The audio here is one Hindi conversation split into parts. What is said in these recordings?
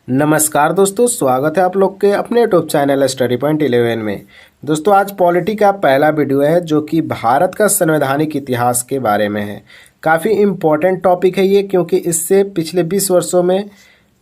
नमस्कार दोस्तों, स्वागत है आप लोग के अपने यूट्यूब चैनल स्टडी पॉइंट 11 में। दोस्तों आज पॉलिटी का पहला वीडियो है जो कि भारत का संवैधानिक इतिहास के बारे में है। काफ़ी इम्पोर्टेंट टॉपिक है ये, क्योंकि इससे पिछले 20 वर्षों में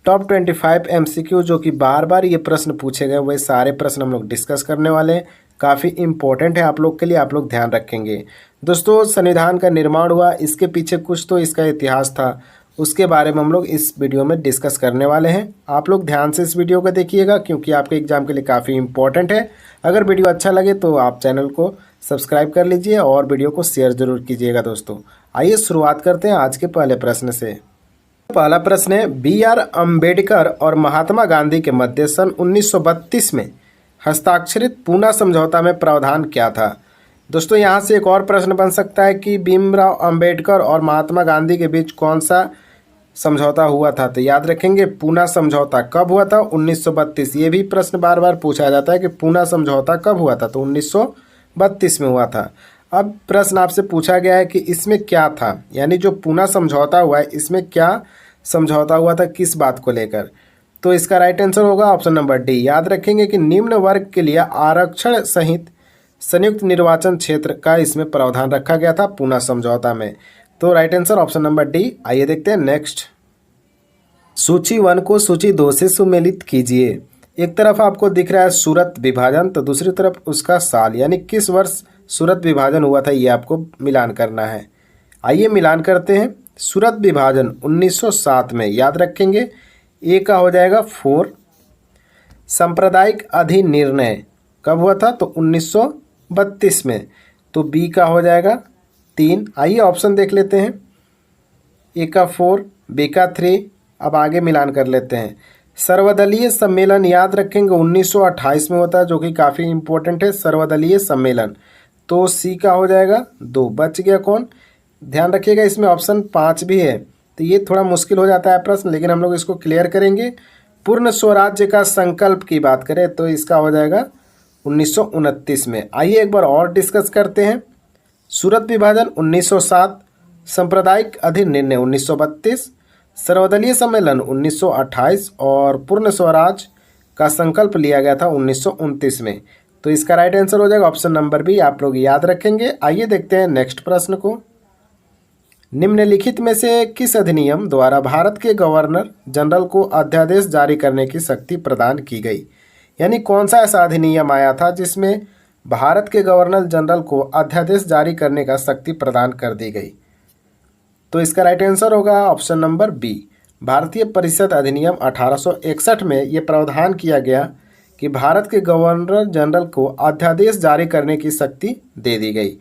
टॉप 25 MCQ जो कि बार बार ये प्रश्न पूछे गए, वही सारे प्रश्न हम लोग डिस्कस करने वाले हैं। काफ़ी इम्पोर्टेंट है आप लोग के लिए, आप लोग ध्यान रखेंगे। दोस्तों संविधान का निर्माण हुआ, इसके पीछे कुछ तो इसका इतिहास था, उसके बारे में हम लोग इस वीडियो में डिस्कस करने वाले हैं। आप लोग ध्यान से इस वीडियो को देखिएगा क्योंकि आपके एग्जाम के लिए काफ़ी इंपॉर्टेंट है। अगर वीडियो अच्छा लगे तो आप चैनल को सब्सक्राइब कर लीजिए और वीडियो को शेयर जरूर कीजिएगा। दोस्तों आइए शुरुआत करते हैं आज के पहले प्रश्न से। पहला प्रश्न है, BR अम्बेडकर और महात्मा गांधी के मध्य सन 1932 में हस्ताक्षरित पूना समझौता में प्रावधान क्या था। दोस्तों यहाँ से एक और प्रश्न बन सकता है कि भीमराव अंबेडकर और महात्मा गांधी के बीच कौन सा समझौता हुआ था। तो याद रखेंगे पूना समझौता कब हुआ था, 1932। ये भी प्रश्न बार बार पूछा जाता है कि पूना समझौता कब हुआ था, तो 1932 में हुआ था। अब प्रश्न आपसे पूछा गया है कि इसमें क्या था, यानी जो पूना समझौता हुआ है इसमें क्या समझौता हुआ था, किस बात को लेकर। तो इसका राइट आंसर होगा ऑप्शन नंबर डी। याद रखेंगे कि निम्न वर्ग के लिए आरक्षण सहित संयुक्त निर्वाचन क्षेत्र का इसमें प्रावधान रखा गया था पूना समझौता में। तो right answer option number D. आइए देखते हैं नेक्स्ट। सूची 1 को सूची 2 से सुमेलित कीजिए। एक तरफ आपको दिख रहा है सूरत विभाजन, तो दूसरी तरफ उसका साल, यानी किस वर्ष सूरत विभाजन हुआ था, ये आपको मिलान करना है। आइए मिलान करते हैं। सूरत विभाजन 1907 में, याद रखेंगे ए का हो जाएगा 4। सांप्रदायिक अधिनिर्णय कब हुआ था, तो 1932 में, तो बी का हो जाएगा 3। आइए ऑप्शन देख लेते हैं। ए का 4, बी का 3। अब आगे मिलान कर लेते हैं। सर्वदलीय सम्मेलन याद रखेंगे 1928 में होता है, जो कि काफ़ी इंपॉर्टेंट है सर्वदलीय सम्मेलन। तो सी का हो जाएगा 2। बच गया कौन, ध्यान रखिएगा इसमें ऑप्शन 5 भी है, तो ये थोड़ा मुश्किल हो जाता है प्रश्न, लेकिन हम लोग इसको क्लियर करेंगे। पूर्ण स्वराज्य का संकल्प की बात करें तो इसका हो जाएगा 1929 में। आइए एक बार और डिस्कस करते हैं। सूरत विभाजन 1907, सांप्रदायिक अधिनिर्णय 1932, सर्वदलीय सम्मेलन 1928 और पूर्ण स्वराज का संकल्प लिया गया था 1929 में। तो इसका राइट आंसर हो जाएगा ऑप्शन नंबर बी, आप लोग याद रखेंगे। आइए देखते हैं नेक्स्ट प्रश्न को। निम्नलिखित में से किस अधिनियम द्वारा भारत के गवर्नर जनरल को अध्यादेश जारी करने की शक्ति प्रदान की गई, यानी कौन सा ऐसा अधिनियम आया था जिसमें भारत के गवर्नर जनरल को अध्यादेश जारी करने का शक्ति प्रदान कर दी गई। तो इसका राइट आंसर होगा ऑप्शन नंबर बी। भारतीय परिषद अधिनियम 1861 में ये प्रावधान किया गया कि भारत के गवर्नर जनरल को अध्यादेश जारी करने की शक्ति दे दी गई।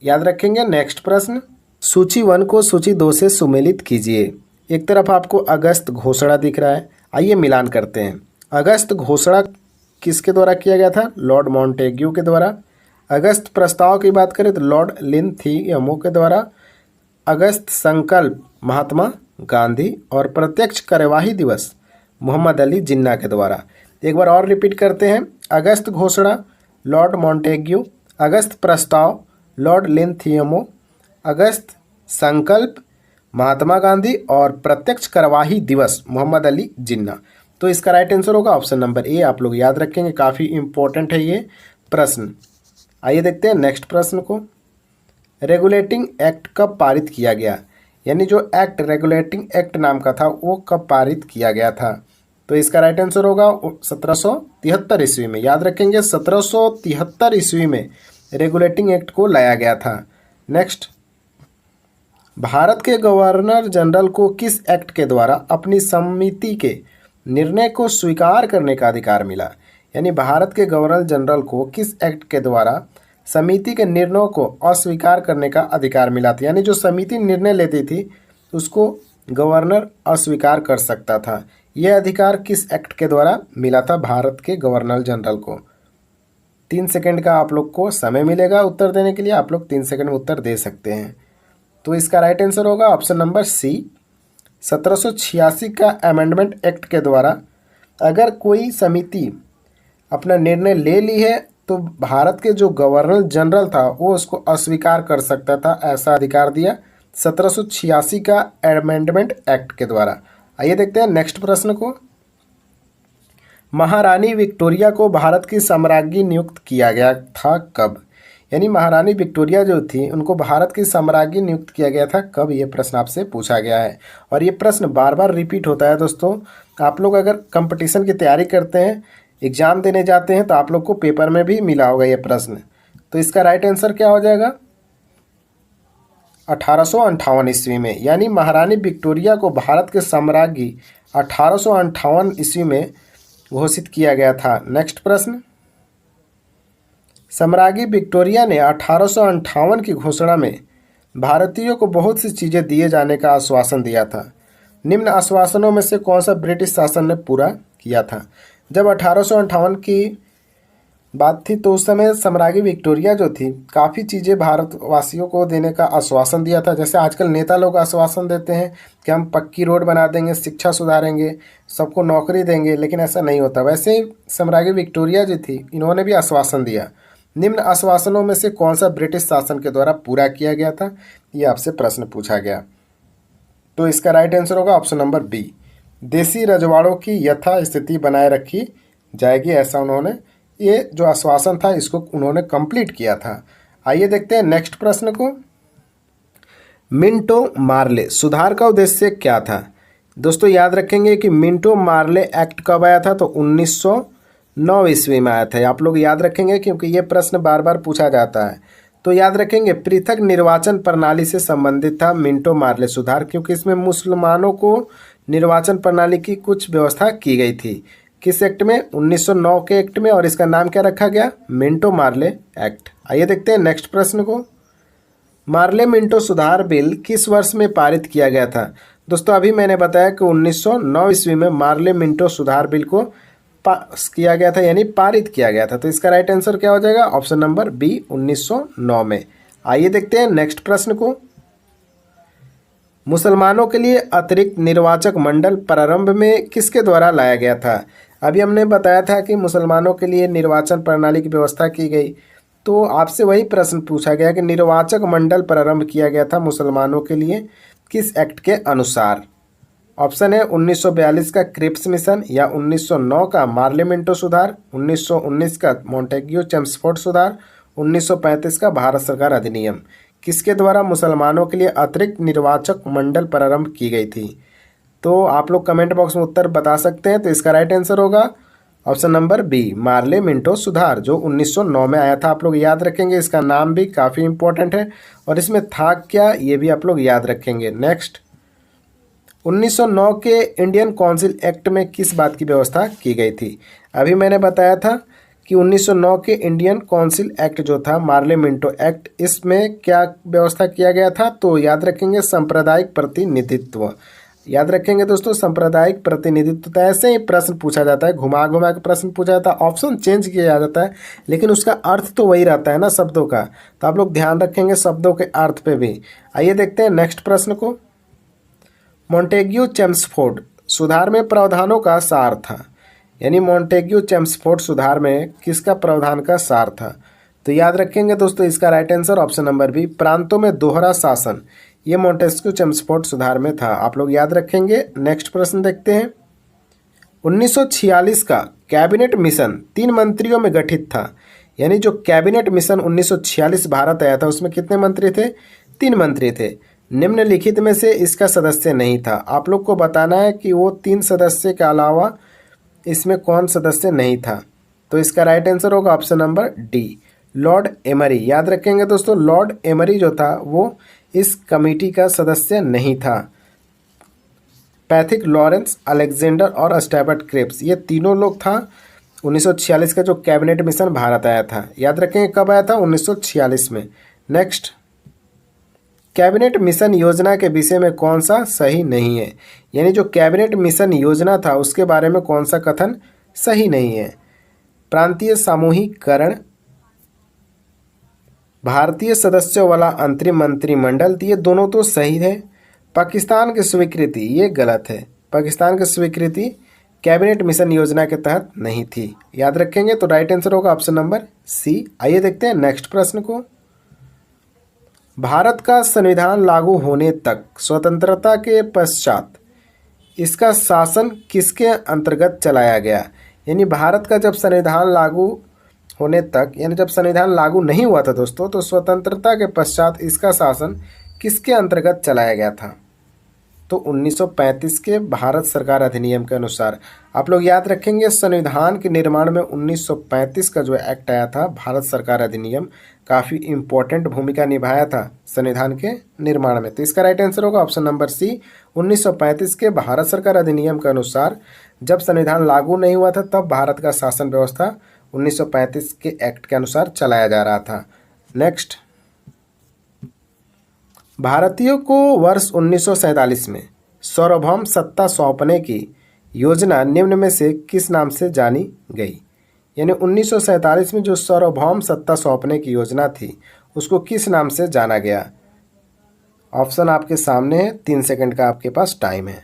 याद रखेंगे। नेक्स्ट प्रश्न। सूची 1 को सूची 2 से सुमेलित कीजिए। एक तरफ आपको अगस्त घोषणा दिख रहा है, आइए मिलान करते हैं। अगस्त घोषणा किसके द्वारा किया गया था, लॉर्ड मॉन्टेग्यू के द्वारा। अगस्त प्रस्ताव की बात करें तो लॉर्ड लिंथियमो के द्वारा। अगस्त संकल्प महात्मा गांधी और प्रत्यक्ष कार्यवाही दिवस मोहम्मद अली जिन्ना के द्वारा। एक बार और रिपीट करते हैं। अगस्त घोषणा लॉर्ड मॉन्टेग्यू, अगस्त प्रस्ताव लॉर्ड लिंथियमो, अगस्त संकल्प महात्मा गांधी और प्रत्यक्ष कार्यवाही दिवस मोहम्मद अली जिन्ना। तो इसका राइट आंसर होगा ऑप्शन नंबर ए, आप लोग याद रखेंगे, काफ़ी इंपॉर्टेंट है ये प्रश्न। आइए देखते हैं नेक्स्ट प्रश्न को। रेगुलेटिंग एक्ट कब पारित किया गया, यानी जो एक्ट रेगुलेटिंग एक्ट नाम का था वो कब पारित किया गया था। तो इसका राइट आंसर होगा 1773 ईस्वी में। याद रखेंगे 1773 ईस्वी में रेगुलेटिंग एक्ट को लाया गया था। नेक्स्ट। भारत के गवर्नर जनरल को किस एक्ट के द्वारा अपनी समिति के निर्णय को स्वीकार करने का अधिकार मिला, यानी भारत के गवर्नर जनरल को किस एक्ट के द्वारा समिति के निर्णयों को अस्वीकार करने का अधिकार मिला था, यानी जो समिति निर्णय लेती थी उसको गवर्नर अस्वीकार कर सकता था। यह अधिकार किस एक्ट के द्वारा मिला था भारत के गवर्नर जनरल को। 3 सेकंड का आप लोग को समय मिलेगा उत्तर देने के लिए, आप लोग 3 सेकंड में उत्तर दे सकते हैं। तो इसका राइट आंसर होगा ऑप्शन नंबर सी। 1786 का अमेंडमेंट एक्ट के द्वारा अगर कोई समिति अपना निर्णय ले ली है तो भारत के जो गवर्नर जनरल था वो उसको अस्वीकार कर सकता था, ऐसा अधिकार दिया 1786 का अमेंडमेंट एक्ट के द्वारा। आइए देखते हैं नेक्स्ट प्रश्न को। महारानी विक्टोरिया को भारत की सम्राज्ञी नियुक्त किया गया था कब? यानी महारानी विक्टोरिया जो थी उनको भारत की सम्राज्ञी नियुक्त किया गया था कब, ये प्रश्न आपसे पूछा गया है। और ये प्रश्न बार बार रिपीट होता है दोस्तों। आप लोग अगर कंपटीशन की तैयारी करते हैं, एग्जाम देने जाते हैं, तो आप लोग को पेपर में भी मिला होगा ये प्रश्न। तो इसका राइट आंसर क्या हो जाएगा? 1858 ईस्वी में, यानी महारानी विक्टोरिया को भारत के सम्राज्ञी 1858 ईस्वी में घोषित किया गया था। नेक्स्ट प्रश्न, सम्राज्ञी विक्टोरिया ने 1858 की घोषणा में भारतीयों को बहुत सी चीज़ें दिए जाने का आश्वासन दिया था। निम्न आश्वासनों में से कौन सा ब्रिटिश शासन ने पूरा किया था? जब 1858 की बात थी तो उस समय सम्राज्ञी विक्टोरिया जो थी काफ़ी चीज़ें भारतवासियों को देने का आश्वासन दिया था। जैसे आजकल नेता लोग आश्वासन देते हैं कि हम पक्की रोड बना देंगे, शिक्षा सुधारेंगे, सबको नौकरी देंगे, लेकिन ऐसा नहीं होता। वैसे ही सम्राज्ञी विक्टोरिया जो थी इन्होंने भी आश्वासन दिया। निम्न आश्वासनों में से कौन सा ब्रिटिश शासन के द्वारा पूरा किया गया था, ये आपसे प्रश्न पूछा गया। तो इसका राइट आंसर होगा ऑप्शन नंबर बी, देसी रजवाड़ों की यथा स्थिति बनाए रखी जाएगी, ऐसा उन्होंने ये जो आश्वासन था इसको उन्होंने कंप्लीट किया था। आइए देखते हैं नेक्स्ट प्रश्न को। मिंटो मार्ले सुधार का उद्देश्य क्या था? दोस्तों याद रखेंगे कि मिंटो मार्ले एक्ट कब आया था, तो 1909 ईस्वी में आया था। आप लोग याद रखेंगे क्योंकि ये प्रश्न बार बार पूछा जाता है। तो याद रखेंगे पृथक निर्वाचन प्रणाली से संबंधित था मिंटो मार्ले सुधार, क्योंकि इसमें मुसलमानों को निर्वाचन प्रणाली की कुछ व्यवस्था की गई थी। किस एक्ट में? 1909 के एक्ट में, और इसका नाम क्या रखा गया? मिंटो मार्ले एक्ट। आइए देखते हैं नेक्स्ट प्रश्न को। मार्ले मिंटो सुधार बिल किस वर्ष में पारित किया गया था? दोस्तों अभी मैंने बताया कि 1909 ईस्वी में मार्ले मिंटो सुधार बिल को पास किया गया था, यानी पारित किया गया था। तो इसका राइट आंसर क्या हो जाएगा? ऑप्शन नंबर बी, 1909 में। आइए देखते हैं नेक्स्ट प्रश्न को। मुसलमानों के लिए अतिरिक्त निर्वाचक मंडल प्रारंभ में किसके द्वारा लाया गया था? अभी हमने बताया था कि मुसलमानों के लिए निर्वाचन प्रणाली की व्यवस्था की गई, तो आपसे वही प्रश्न पूछा गया कि निर्वाचक मंडल प्रारंभ किया गया था मुसलमानों के लिए किस एक्ट के अनुसार? ऑप्शन है 1942 का क्रिप्स मिशन, या 1909 का मार्ले मिंटो सुधार, 1919 का मॉन्टेग्यू चेम्सफोर्ड सुधार, 1935 का भारत सरकार अधिनियम। किसके द्वारा मुसलमानों के लिए अतिरिक्त निर्वाचक मंडल प्रारंभ की गई थी? तो आप लोग कमेंट बॉक्स में उत्तर बता सकते हैं। तो इसका राइट आंसर होगा option number B, Morley Minto सुधार, जो 1909 में आया था। आप लोग याद रखेंगे, इसका नाम भी काफ़ी इंपॉर्टेंट है और इसमें था क्या ये भी आप लोग याद रखेंगे। नेक्स्ट, 1909 के इंडियन काउंसिल एक्ट में किस बात की व्यवस्था की गई थी? अभी मैंने बताया था कि 1909 के इंडियन काउंसिल एक्ट जो था मार्ले मिंटो एक्ट, इसमें क्या व्यवस्था किया गया था? तो याद रखेंगे सांप्रदायिक प्रतिनिधित्व। याद रखेंगे दोस्तों, सांप्रदायिक प्रतिनिधित्व। तो ऐसे ही प्रश्न पूछा जाता है, घुमा घुमा के प्रश्न पूछा जाता है, ऑप्शन चेंज किया जाता है, लेकिन उसका अर्थ तो वही रहता है ना शब्दों का। तो आप लोग ध्यान रखेंगे शब्दों के अर्थ पे भी। आइए देखते हैं नेक्स्ट प्रश्न को। मॉन्टेग्यू चेम्सफोर्ड सुधार में प्रावधानों का सार था, यानी मॉन्टेग्यू चेम्सफोर्ड सुधार में किसका प्रावधान का सार था? तो याद रखेंगे दोस्तों, इसका right answer option number B, प्रांतों में दोहरा शासन। ये मॉन्टेस्क्यू चेम्सफोर्ड सुधार में था। आप लोग याद रखेंगे। नेक्स्ट प्रश्न देखते हैं। 1946 का कैबिनेट मिशन 3 मंत्रियों में गठित था, यानी जो कैबिनेट मिशन 1946 भारत आया था उसमें कितने मंत्री थे? 3 मंत्री थे। निम्नलिखित में से इसका सदस्य नहीं था। आप लोग को बताना है कि वो 3 सदस्य के अलावा इसमें कौन सदस्य नहीं था। तो इसका राइट आंसर होगा option number D, Lord emery. याद रखेंगे दोस्तों, लॉर्ड एमरी जो था वो इस कमेटी का सदस्य नहीं था। पैथिक लॉरेंस, अलेक्जेंडर और स्टैबर्ट क्रिप्स, ये तीनों लोग था 1946 का जो कैबिनेट मिशन भारत आया था। याद रखेंगे कब आया था? 1946 में। नेक्स्ट, कैबिनेट मिशन योजना के विषय में कौन सा सही नहीं है? यानी जो कैबिनेट मिशन योजना था उसके बारे में कौन सा कथन सही नहीं है? प्रांतीय सामूहिकरण, भारतीय सदस्यों वाला अंतरिम मंत्रिमंडल, ये दोनों तो सही है। पाकिस्तान की स्वीकृति, ये गलत है। पाकिस्तान की स्वीकृति कैबिनेट मिशन योजना के तहत नहीं थी। याद रखेंगे। तो राइट आंसर होगा ऑप्शन नंबर सी। आइए देखते हैं नेक्स्ट प्रश्न को। भारत का संविधान लागू होने तक स्वतंत्रता के पश्चात इसका शासन किसके अंतर्गत चलाया गया? यानी भारत का जब संविधान लागू होने तक, यानी जब संविधान लागू नहीं हुआ था दोस्तों, तो स्वतंत्रता के पश्चात इसका शासन किसके अंतर्गत चलाया गया था? तो 1935 के भारत सरकार अधिनियम के अनुसार। आप लोग याद रखेंगे, संविधान के निर्माण में 1935 का जो एक्ट आया था, भारत सरकार अधिनियम, काफ़ी इम्पोर्टेंट भूमिका निभाया था संविधान के निर्माण में। तो इसका राइट आंसर होगा ऑप्शन नंबर सी, 1935 के भारत सरकार अधिनियम के अनुसार जब संविधान लागू नहीं हुआ था तब भारत का शासन व्यवस्था 1935 के एक्ट के अनुसार चलाया जा रहा था। नेक्स्ट, भारतीयों को वर्ष 1947 में सार्वभौम सत्ता सौंपने की योजना निम्न में से किस नाम से जानी गई? यानी 1947 में जो सार्वभौम सत्ता सौंपने की योजना थी उसको किस नाम से जाना गया? ऑप्शन आपके सामने है, 3 सेकंड का आपके पास टाइम है।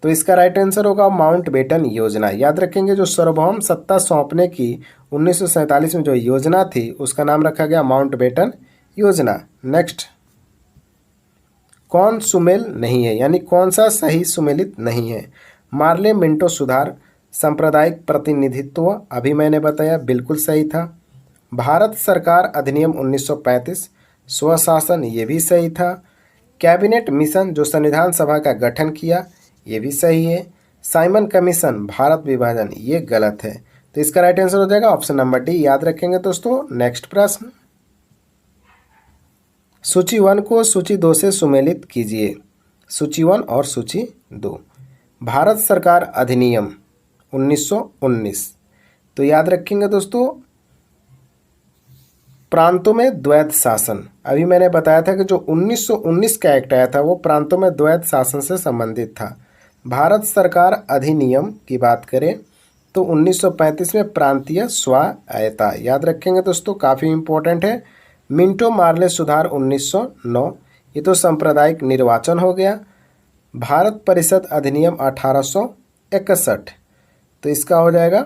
तो इसका राइट आंसर होगा माउंटबेटन योजना। याद रखेंगे, जो सार्वभौम सत्ता सौंपने की 1947 में जो योजना थी उसका नाम रखा गया माउंटबेटन योजना। नेक्स्ट, कौन सुमेल नहीं है, यानी कौन सा सही सुमेलित नहीं है? मार्ले मिंटो सुधार, सांप्रदायिक प्रतिनिधित्व, अभी मैंने बताया बिल्कुल सही था। भारत सरकार अधिनियम 1935, स्वशासन, ये भी सही था। कैबिनेट मिशन, जो संविधान सभा का गठन किया, ये भी सही है। साइमन कमीशन, भारत विभाजन, ये गलत है। तो इसका राइट आंसर हो जाएगा ऑप्शन नंबर डी। याद रखेंगे दोस्तों। नेक्स्ट प्रश्न, सूची 1 को सूची 2 से सुमेलित कीजिए। सूची 1 और सूची 2। भारत सरकार अधिनियम 1919। तो याद रखेंगे दोस्तों, प्रांतों में द्वैध शासन, अभी मैंने बताया था कि जो 1919 का एक्ट आया था वो प्रांतों में द्वैध शासन से संबंधित था। भारत सरकार अधिनियम की बात करें तो 1935 में प्रांतीय स्वायत्ता, याद रखेंगे दोस्तों, काफ़ी इंपॉर्टेंट है। मिंटो मार्ले सुधार 1909, ये तो सांप्रदायिक निर्वाचन हो गया। भारत परिषद अधिनियम 1861, तो इसका हो जाएगा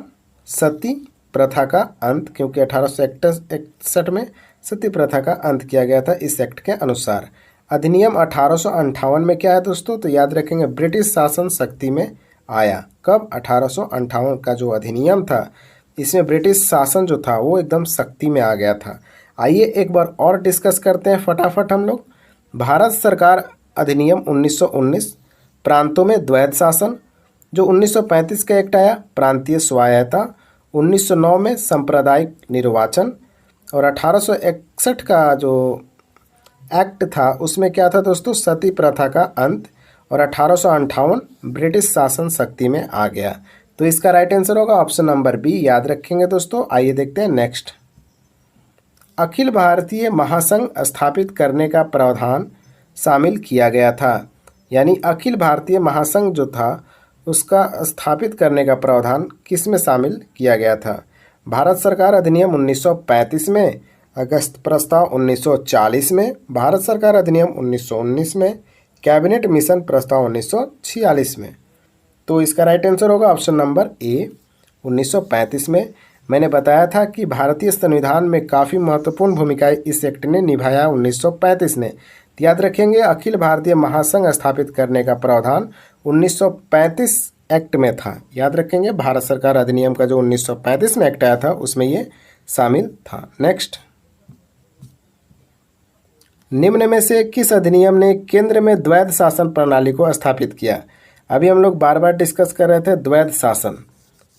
सती प्रथा का अंत, क्योंकि 1861 में सती प्रथा का अंत किया गया था इस एक्ट के अनुसार। अधिनियम 1858 में क्या है दोस्तों? तो याद रखेंगे, ब्रिटिश शासन शक्ति में आया। कब? 1858 का जो अधिनियम था इसमें ब्रिटिश शासन जो था वो एकदम शक्ति में आ गया था। आइए एक बार और डिस्कस करते हैं फटाफट हम लोग। भारत सरकार अधिनियम 1919, प्रांतों में द्वैध शासन, जो 1935 का एक्ट आया प्रांतीय स्वायत्ता, 1909 में सांप्रदायिक निर्वाचन, और 1861 का जो एक्ट था उसमें क्या था दोस्तों? सती प्रथा का अंत, और 1858 ब्रिटिश शासन शक्ति में आ गया। तो इसका राइट आंसर होगा ऑप्शन नंबर बी। याद रखेंगे दोस्तों। आइए देखते हैं नेक्स्ट, अखिल भारतीय महासंघ स्थापित करने का प्रावधान शामिल किया गया था। यानी अखिल भारतीय महासंघ जो था उसका स्थापित करने का प्रावधान किस में शामिल किया गया था? भारत सरकार अधिनियम 1935 में, अगस्त प्रस्ताव 1940 में, भारत सरकार अधिनियम 1919 में, कैबिनेट मिशन प्रस्ताव 1946 में। तो इसका राइट आंसर होगा ऑप्शन नंबर ए, 1935 में। मैंने बताया था कि भारतीय संविधान में काफ़ी महत्वपूर्ण भूमिका इस एक्ट ने निभाया 1935 ने। याद रखेंगे, अखिल भारतीय महासंघ स्थापित करने का प्रावधान 1935 एक्ट में था। याद रखेंगे, भारत सरकार अधिनियम का जो 1935 में एक्ट आया था उसमें ये शामिल था। नेक्स्ट, निम्न में से किस अधिनियम ने केंद्र में द्वैध शासन प्रणाली को स्थापित किया? अभी हम लोग बार बार डिस्कस कर रहे थे द्वैध शासन,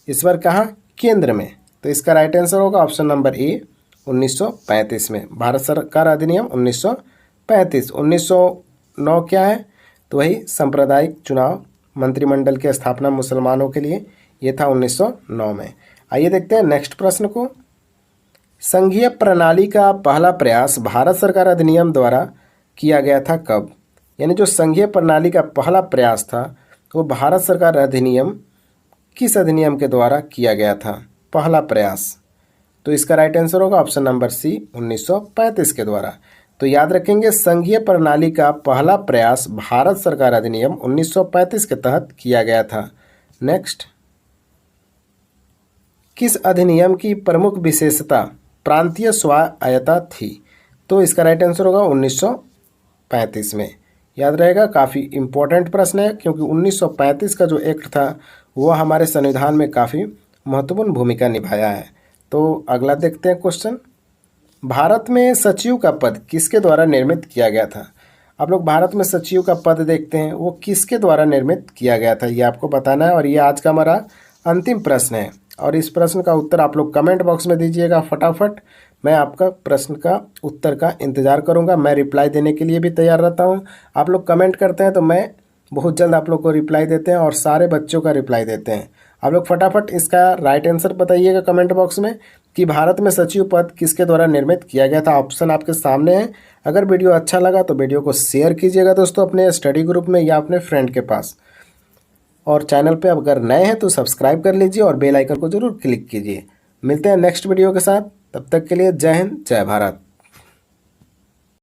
इस बार कहाँ? केंद्र में। तो इसका राइट आंसर होगा ऑप्शन नंबर ए, 1935 में। भारत सरकार अधिनियम 1935। 1909 क्या है? तो वही सांप्रदायिक चुनाव, मंत्रिमंडल की स्थापना मुसलमानों के लिए, ये था 1909 में। आइए देखते हैं नेक्स्ट प्रश्न को। संघीय प्रणाली का पहला प्रयास भारत सरकार अधिनियम द्वारा किया गया था कब? यानी जो संघीय प्रणाली का पहला प्रयास था वो भारत सरकार अधिनियम, किस अधिनियम के द्वारा किया गया था पहला प्रयास? तो इसका राइट आंसर होगा ऑप्शन नंबर सी, 1935 के द्वारा। तो याद रखेंगे, संघीय प्रणाली का पहला प्रयास भारत सरकार अधिनियम 1935 के तहत किया गया था। नेक्स्ट, किस अधिनियम की प्रमुख विशेषता प्रांतीय स्वायत्ता थी? तो इसका राइट आंसर होगा 1935 में। याद रहेगा, काफ़ी इम्पोर्टेंट प्रश्न है क्योंकि 1935 का जो एक्ट था वो हमारे संविधान में काफ़ी महत्वपूर्ण भूमिका निभाया है। तो अगला देखते हैं क्वेश्चन, भारत में सचिव का पद किसके द्वारा निर्मित किया गया था? आप लोग भारत में सचिव का पद देखते हैं, वो किसके द्वारा निर्मित किया गया था ये आपको बताना है, और ये आज का हमारा अंतिम प्रश्न है। और इस प्रश्न का उत्तर आप लोग कमेंट बॉक्स में दीजिएगा फटाफट। मैं आपका प्रश्न का उत्तर का इंतज़ार करूंगा, मैं रिप्लाई देने के लिए भी तैयार रहता हूं। आप लोग कमेंट करते हैं तो मैं बहुत जल्द आप लोग को रिप्लाई देते हैं और सारे बच्चों का रिप्लाई देते हैं। आप लोग फटाफट इसका राइट आंसर बताइएगा कमेंट बॉक्स में कि भारत में सचिव पद किसके द्वारा निर्मित किया गया था। ऑप्शन आपके सामने है। अगर वीडियो अच्छा लगा तो वीडियो को शेयर कीजिएगा दोस्तों अपने स्टडी ग्रुप में या अपने फ्रेंड के पास, और चैनल पे अगर नए हैं तो सब्सक्राइब कर लीजिए और बेल आइकन को जरूर क्लिक कीजिए। मिलते हैं नेक्स्ट वीडियो के साथ, तब तक के लिए जय हिंद जय भारत।